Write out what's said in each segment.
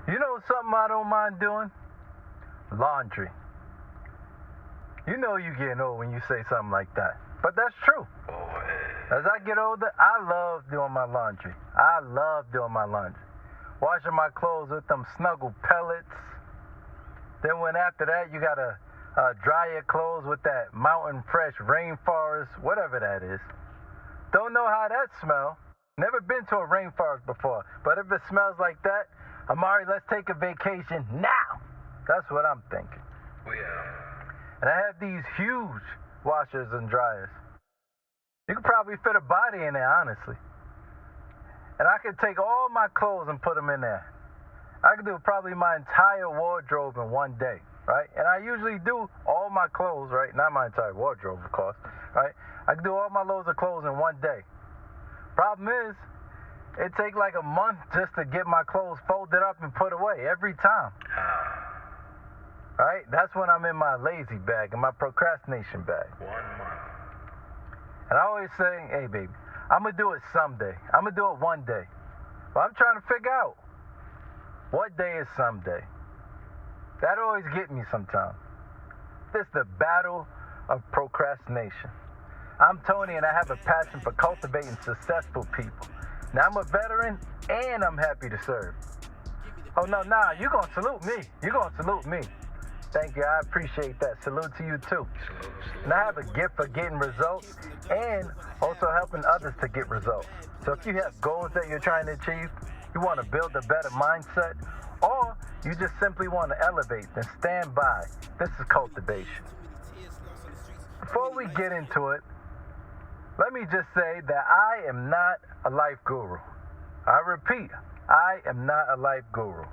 You know something I don't mind doing? Laundry. You know you getting old when you say something like that. But that's true. As I get older, I love doing my laundry. Washing my clothes with them snuggle pellets. Then when after that, you gotta dry your clothes with that mountain fresh rainforest, whatever that is. Don't know how that smells. Never been to a rainforest before. But if it smells like that, Amari, let's take a vacation now. That's what I'm thinking. And I have these huge washers and dryers. You could probably fit a body in there, honestly. And I could take all my clothes and put them in there. I could do probably my entire wardrobe in one day, right? And I usually do all my clothes, right? Not my entire wardrobe, of course, right? I could do all my loads of clothes in one day. Problem is, it takes like a month just to get my clothes folded up and put away every time. Right? That's when I'm in my lazy bag, in my procrastination bag. 1 month. And I always say, hey, baby, I'm going to do it someday. I'm going to do it one day. But I'm trying to figure out what day is someday. That always gets me sometimes. This is the battle of procrastination. I'm Tony, and I have a passion for cultivating successful people. Now, I'm a veteran, and I'm happy to serve. Oh, no, you're going to salute me. Thank you. I appreciate that. Salute to you, too. And I have a gift for getting results and also helping others to get results. So if you have goals that you're trying to achieve, you want to build a better mindset, or you just simply want to elevate, then stand by. This is Cultivation. Before we get into it, let me just say that I am not a life guru. I repeat, I am not a life guru.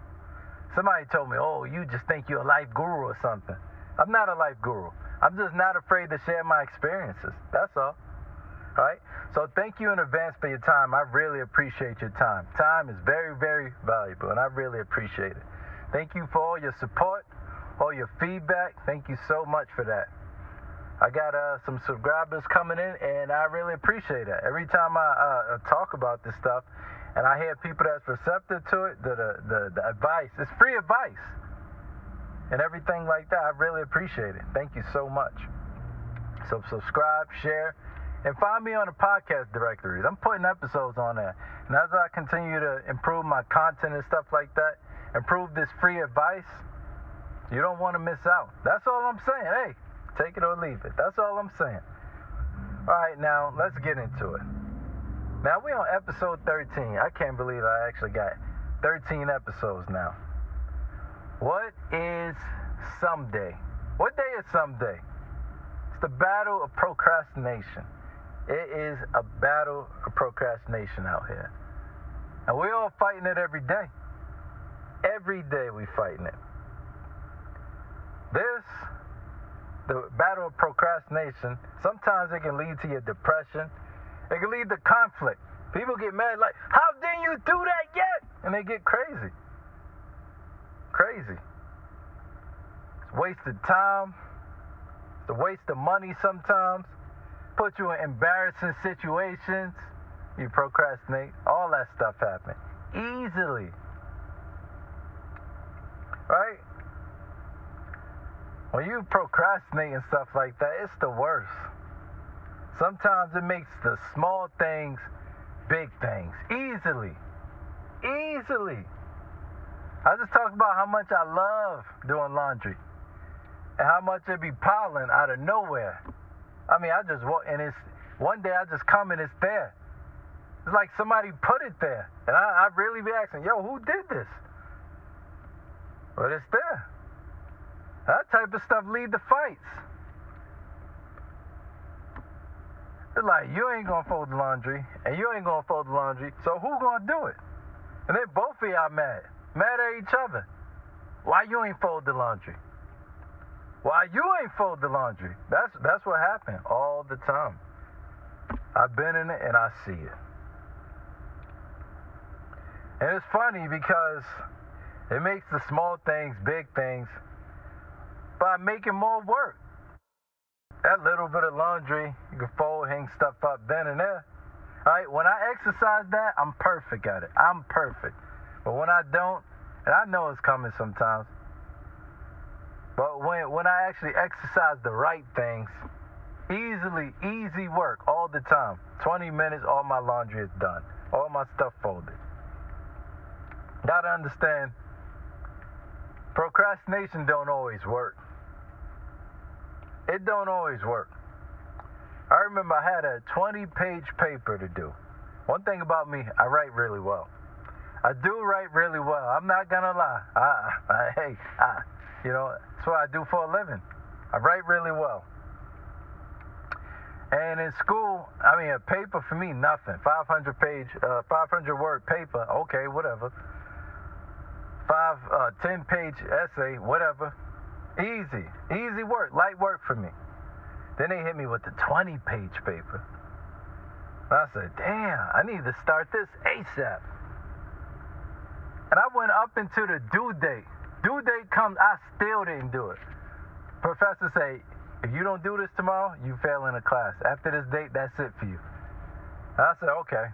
Somebody told me, oh, you just think you're a life guru or something. I'm not a life guru. I'm just not afraid to share my experiences. That's all. All right? So thank you in advance for your time. I really appreciate your time. Time is very, very valuable, and I really appreciate it. Thank you for all your support, all your feedback. Thank you so much for that. I got some subscribers coming in, and I really appreciate that. Every time I talk about this stuff, and I hear people that's receptive to it, the advice, it's free advice, and everything like that, I really appreciate it. Thank you so much. So subscribe, share, and find me on the podcast directories. I'm putting episodes on there. And as I continue to improve my content and stuff like that, improve this free advice, you don't want to miss out. That's all I'm saying. Hey, take it or leave it. That's all I'm saying. All right, now, let's get into it. Now, we're on episode 13. I can't believe I actually got 13 episodes now. What is someday? What day is someday? It's the battle of procrastination. It is a battle of procrastination out here. And we're all fighting it every day. Every day we're fighting it. The battle of procrastination, sometimes it can lead to your depression. It can lead to conflict. People get mad like, how didn't you do that yet? And they get crazy. Crazy. It's wasted time. It's a waste of money sometimes. Put you in embarrassing situations. You procrastinate. All that stuff happens. Easily. Right? When you procrastinate and stuff like that, it's the worst. Sometimes it makes the small things big things. Easily. I just talked about how much I love doing laundry. And how much it be piling out of nowhere. I mean, I just walk, and it's, one day I just come and it's there. It's like somebody put it there. And I really be asking, yo, who did this? But it's there. That type of stuff lead to fights. It's like, you ain't gonna fold the laundry, and you ain't gonna fold the laundry, so who gonna do it? And then both of y'all mad at each other. Why you ain't fold the laundry? Why you ain't fold the laundry? That's what happened all the time. I've been in it and I see it. And it's funny because it makes the small things big things by making more work. That little bit of laundry, you can fold, hang stuff up then and there. All right, when I exercise that, I'm perfect at it. I'm perfect. But when I don't, And I know it's coming sometimes. But when I actually exercise the right things, easy work all the time. 20 minutes, all my laundry is done. All my stuff folded. Gotta understand, procrastination don't always work. It don't always work. I remember I had a 20-page paper to do. One thing about me, I write really well. I do write really well. I'm not gonna lie. That's what I do for a living. I write really well. And in school, a paper for me, nothing. 500-word paper, okay, whatever. 10-page essay, whatever. Easy work, light work for me. Then they hit me with the 20-page paper. And I said, damn, I need to start this ASAP. And I went up into the due date. Due date comes, I still didn't do it. Professor say, if you don't do this tomorrow, you fail in a class. After this date, that's it for you. And I said, okay.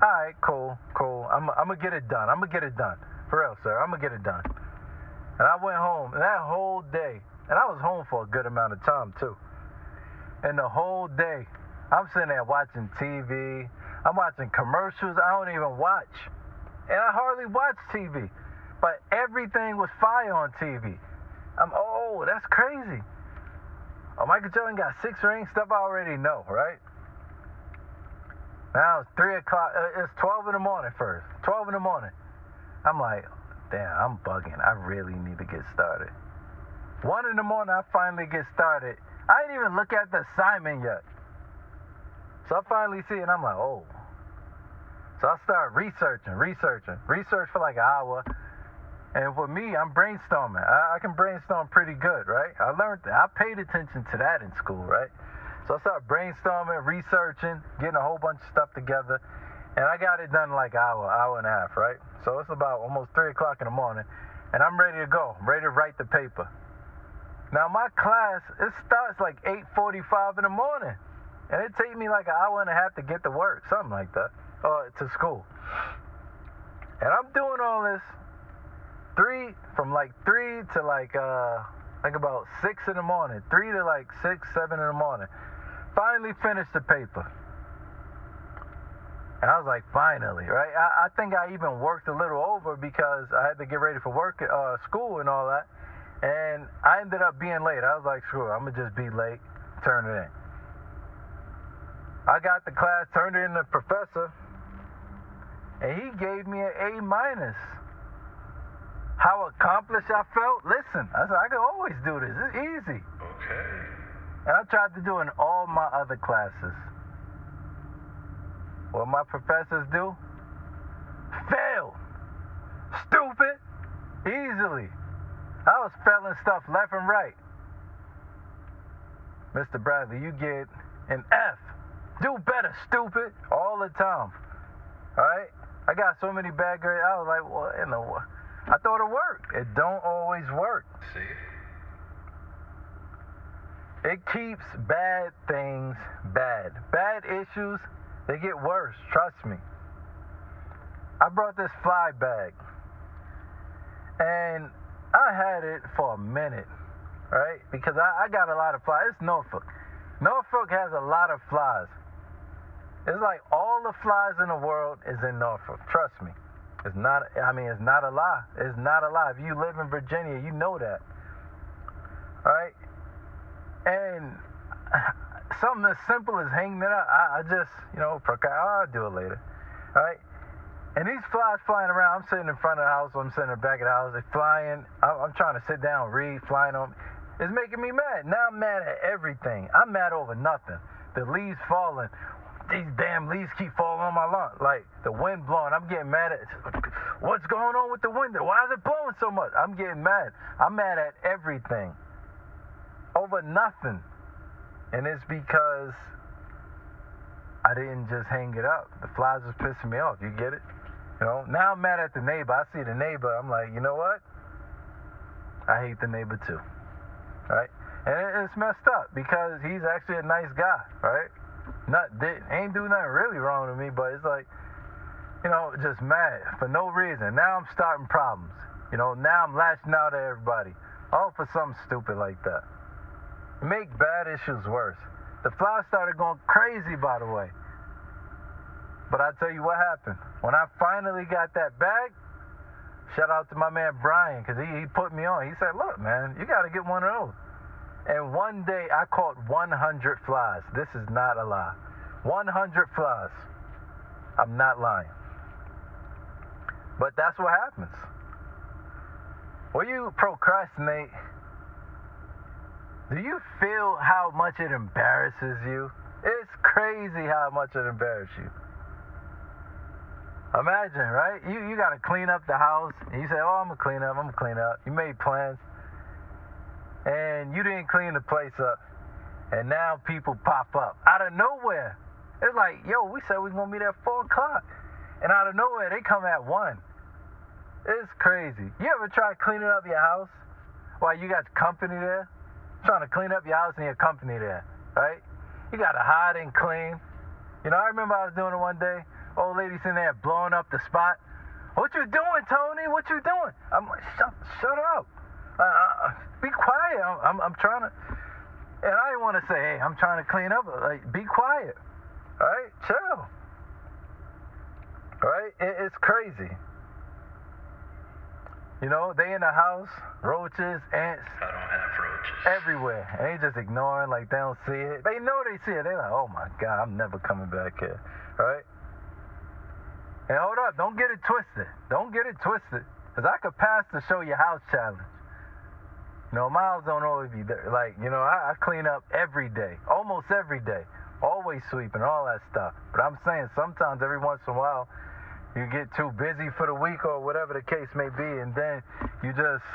All right, cool. I'm going to get it done. For real, sir. I'm going to get it done. And I went home. And that whole day, and I was home for a good amount of time, too. And the whole day, I'm sitting there watching TV. I'm watching commercials I don't even watch. And I hardly watch TV. But everything was fire on TV. That's crazy. Oh, Michael Jordan got 6 rings, stuff I already know, right? Now it's 3 o'clock. It's 12 in the morning first. 12 in the morning. I'm like, damn, I'm bugging. I really need to get started. 1 in the morning, I finally get started. I didn't even look at the assignment yet. So I finally see it, and I'm like, oh. So I start researching. Research for like an hour. And for me, I'm brainstorming. I can brainstorm pretty good, right? I learned that. I paid attention to that in school, right? So I started brainstorming, researching, getting a whole bunch of stuff together. And I got it done in like an hour and a half, right? So it's about almost 3 o'clock in the morning. And I'm ready to go. I'm ready to write the paper. Now my class, it starts like 8:45 in the morning. And it takes me like an hour and a half to get to work, something like that, or to school. And I'm doing all this from like 3 to like about 6 in the morning. 3 to like 6, 7 in the morning. Finally finished the paper. And I was like, finally, right? I think I even worked a little over because I had to get ready for work, school and all that. And I ended up being late. I was like, screw it, I'm going to just be late, turn it in. I got the class, turned it in to the professor, and he gave me an A-. How accomplished I felt? Listen, I said, I can always do this. It's easy. Okay. And I tried to do it in all my other classes. What my professors do? Fail. Stupid. Easily. I was failing stuff left and right. Mr. Bradley, you get an F. Do better, stupid. All the time. All right? I got so many bad grades. I was like, what in the world? I thought it worked. It don't always work. See? It keeps bad things bad. Bad issues, they get worse. Trust me. I brought this fly bag. And I had it for a minute, right? Because I got a lot of flies. It's Norfolk. Norfolk has a lot of flies. It's like all the flies in the world is in Norfolk. Trust me. It's not a lie. It's not a lie. If you live in Virginia, you know that. All right? And something as simple as hanging it up, I just, I'll do it later. All right? And these flies flying around, I'm sitting in front of the house, I'm sitting in the back of the house, they're flying. I'm trying to sit down, read, flying on. It's making me mad. Now I'm mad at everything. I'm mad over nothing. The leaves falling. These damn leaves keep falling on my lawn. Like, the wind blowing. I'm getting mad at, what's going on with the wind? Why is it blowing so much? I'm getting mad. I'm mad at everything. Over nothing. And it's because I didn't just hang it up. The flies was pissing me off. You get it? Now I'm mad at the neighbor. I see the neighbor. I'm like, you know what? I hate the neighbor too. Right? And it's messed up because he's actually a nice guy, right? Ain't do nothing really wrong to me, but it's like, just mad for no reason. Now I'm starting problems. Now I'm lashing out at everybody. All for something stupid like that. Make bad issues worse. The flies started going crazy, by the way. But I tell you what happened. When I finally got that bag, shout out to my man Brian, because he put me on. He said, look, man, you got to get one of those. And one day I caught 100 flies. This is not a lie. 100 flies. I'm not lying. But that's what happens. When you procrastinate, do you feel how much it embarrasses you? It's crazy how much it embarrasses you. Imagine, right? You got to clean up the house. And you say, I'm going to clean up. You made plans. And you didn't clean the place up. And now people pop up out of nowhere. It's like, yo, we said we was going to meet at 4 o'clock. And out of nowhere, they come at 1. It's crazy. You ever try cleaning up your house while you got company there? Trying to clean up your house and your company there, right? You got to hide and clean. I remember I was doing it one day. Old lady sitting there blowing up the spot. What you doing, Tony? What you doing? I'm like, shut up. Be quiet. I'm trying to. And I didn't want to say, hey, I'm trying to clean up. Like, be quiet. All right? Chill. All right? It's crazy. They in the house, roaches, ants. I don't have roaches. Everywhere. And they just ignoring, like they don't see it. They know they see it. They're like, oh my God, I'm never coming back here. Right? And hold up, don't get it twisted. Don't get it twisted. Because I could pass the show your house challenge. My house don't always be there. Like, I clean up every day. Almost every day. Always sweeping, all that stuff. But I'm saying sometimes every once in a while, you get too busy for the week or whatever the case may be, and then you just,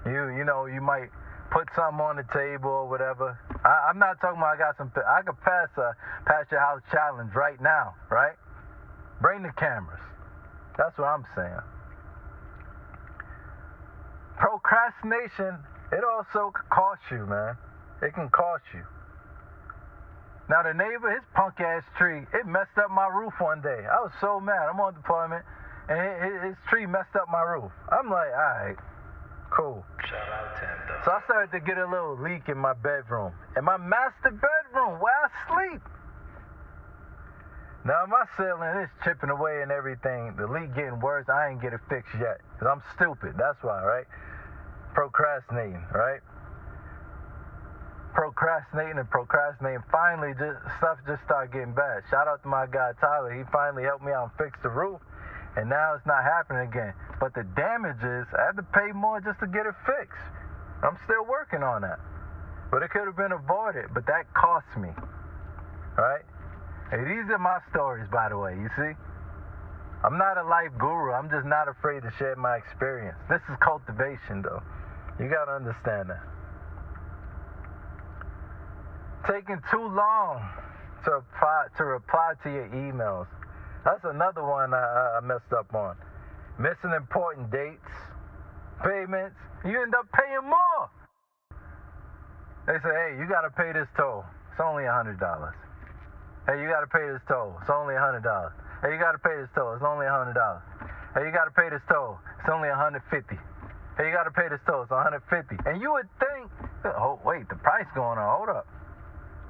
you might put something on the table or whatever. I'm not talking about I could pass your house challenge right now, right? Bring the cameras. That's what I'm saying. Procrastination, it also could cost you, man. It can cost you. Now, the neighbor, his punk-ass tree, it messed up my roof one day. I was so mad. I'm on deployment, and his tree messed up my roof. I'm like, all right, cool. Shout out to him, though. So I started to get a little leak in my bedroom. In my master bedroom, where I sleep. Now, my ceiling is chipping away and everything. The leak getting worse. I ain't get it fixed yet, because I'm stupid. That's why, right? Procrastinating, right? Procrastinating. Finally, stuff just started getting bad. Shout out to my guy Tyler. He finally helped me out and fix the roof, and now it's not happening again. But the damages, I had to pay more just to get it fixed. I'm still working on that. But it could have been avoided, but that cost me. Right? Hey, these are my stories, by the way, you see? I'm not a life guru. I'm just not afraid to share my experience. This is cultivation, though. You got to understand that. Taking too long to reply to your emails. That's another one I messed up on. Missing important dates, payments. You end up paying more. They say, hey, you got to pay this toll. It's only $100. Hey, you got to pay this toll. It's only $100. Hey, you got to pay this toll. It's only $100. Hey, you got to pay this toll. It's only $150. Hey, you got to pay this toll. It's $150. And you would think, oh, wait, the price going on. Hold up.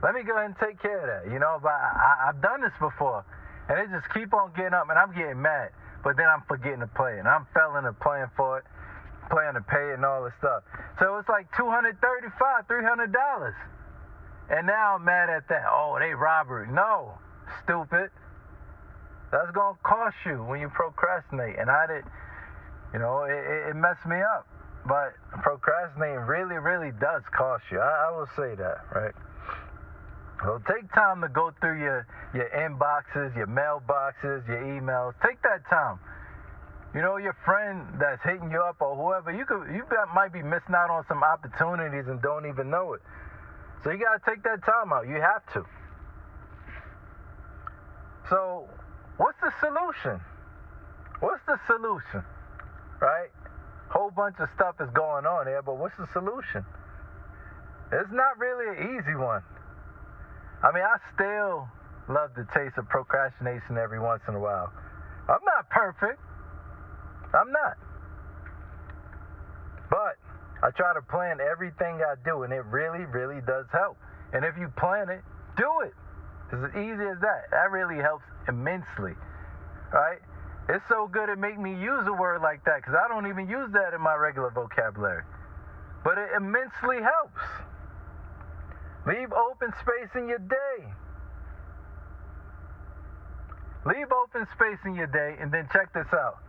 Let me go ahead and take care of that. But I've done this before. And it just keep on getting up, and I'm getting mad. But then I'm forgetting to play it. And I'm failing to plan for it, playing to pay it and all this stuff. So it's like $235, $300. And now I'm mad at that. Oh, they robbery. No, stupid. That's going to cost you when you procrastinate. And it messed me up. But procrastinating really, really does cost you. I will say that, right? So take time to go through your inboxes, your mailboxes, your emails. Take that time. Your friend that's hitting you up or whoever, you might be missing out on some opportunities and don't even know it. So you got to take that time out. You have to. So what's the solution? What's the solution? Right? Whole bunch of stuff is going on there, but what's the solution? It's not really an easy one. I mean, I still love the taste of procrastination every once in a while. I'm not perfect. I'm not. But I try to plan everything I do, and it really, really does help. And if you plan it, do it. It's as easy as that. That really helps immensely, right? It's so good it make me use a word like that because I don't even use that in my regular vocabulary. But it immensely helps. Leave open space in your day. Leave open space in your day, and then check this out.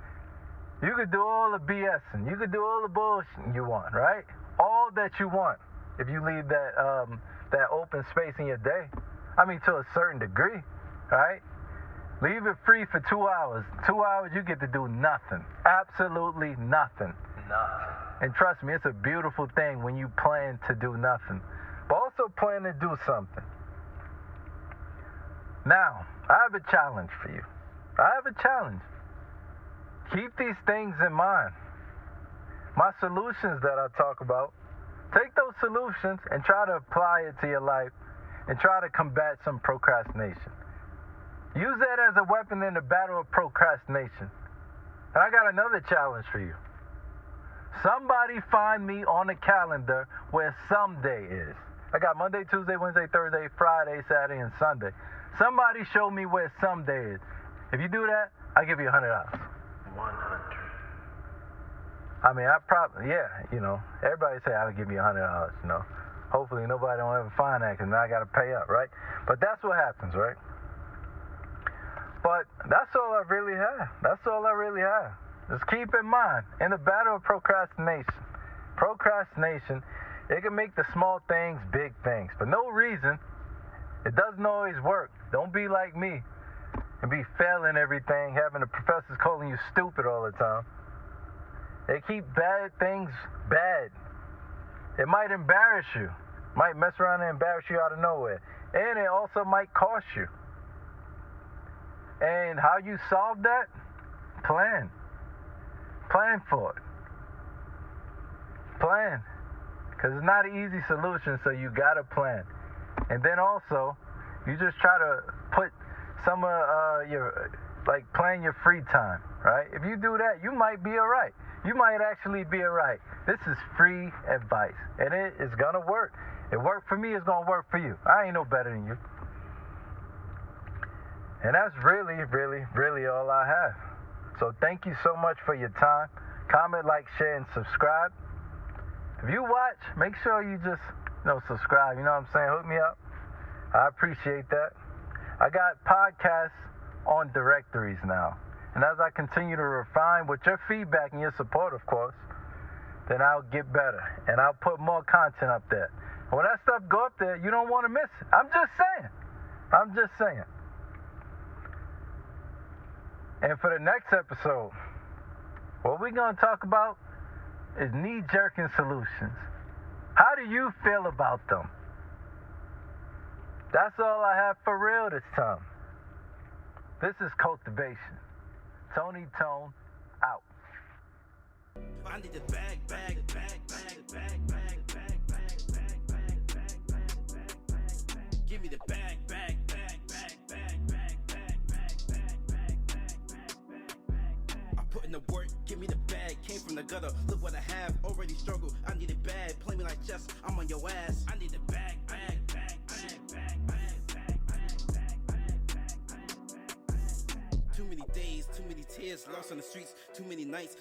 You could do all the BSing. You could do all the bullshit you want, right? All that you want if you leave that open space in your day. I mean, to a certain degree, right? Leave it free for 2 hours. 2 hours, you get to do nothing. Absolutely nothing. Nothing. And trust me, it's a beautiful thing when you plan to do nothing. But also plan to do something. Now, I have a challenge for you. I have a challenge. Keep these things in mind. My solutions that I talk about, take those solutions and try to apply it to your life and try to combat some procrastination. Use that as a weapon in the battle of procrastination. And I got another challenge for you. Somebody find me on the calendar where someday is. I got Monday, Tuesday, Wednesday, Thursday, Friday, Saturday, and Sunday. Somebody show me where someday is. If you do that, I'll give you $100. 100. I mean, everybody say I would give you $100, Hopefully nobody don't ever find that because now I got to pay up, right? But that's what happens, right? But that's all I really have. That's all I really have. Just keep in mind, in the battle of procrastination, it can make the small things big things. For no reason, it doesn't always work. Don't be like me and be failing everything, having the professors calling you stupid all the time. They keep bad things bad. It might embarrass you. Might mess around and embarrass you out of nowhere. And it also might cost you. And how you solve that? Plan. Plan for it. Plan. Because it's not an easy solution, so you got to plan. And then also, you just try to put some of plan your free time, right? If you do that, you might be all right. You might actually be all right. This is free advice, and it is going to work. It worked for me, it's going to work for you. I ain't no better than you. And that's really, really, really all I have. So thank you so much for your time. Comment, like, share, and subscribe. If you watch, make sure you just, subscribe. You know what I'm saying? Hook me up. I appreciate that. I got podcasts on directories now. And as I continue to refine with your feedback and your support, of course, then I'll get better. And I'll put more content up there. And when that stuff go up there, you don't want to miss it. I'm just saying. And for the next episode, what we're going to talk about is knee-jerking solutions. How do you feel about them? That's all I have for real this time. This is Cultivation. Tony Tone, out. I need the bag. Give me the bag. I put in the work, give me the bag. Came from the gutter, look what I have. Already struggled, I need it bad. Play me like chess, I'm on your ass. I need the bag. Too many days, too many tears, lost on the streets, too many nights.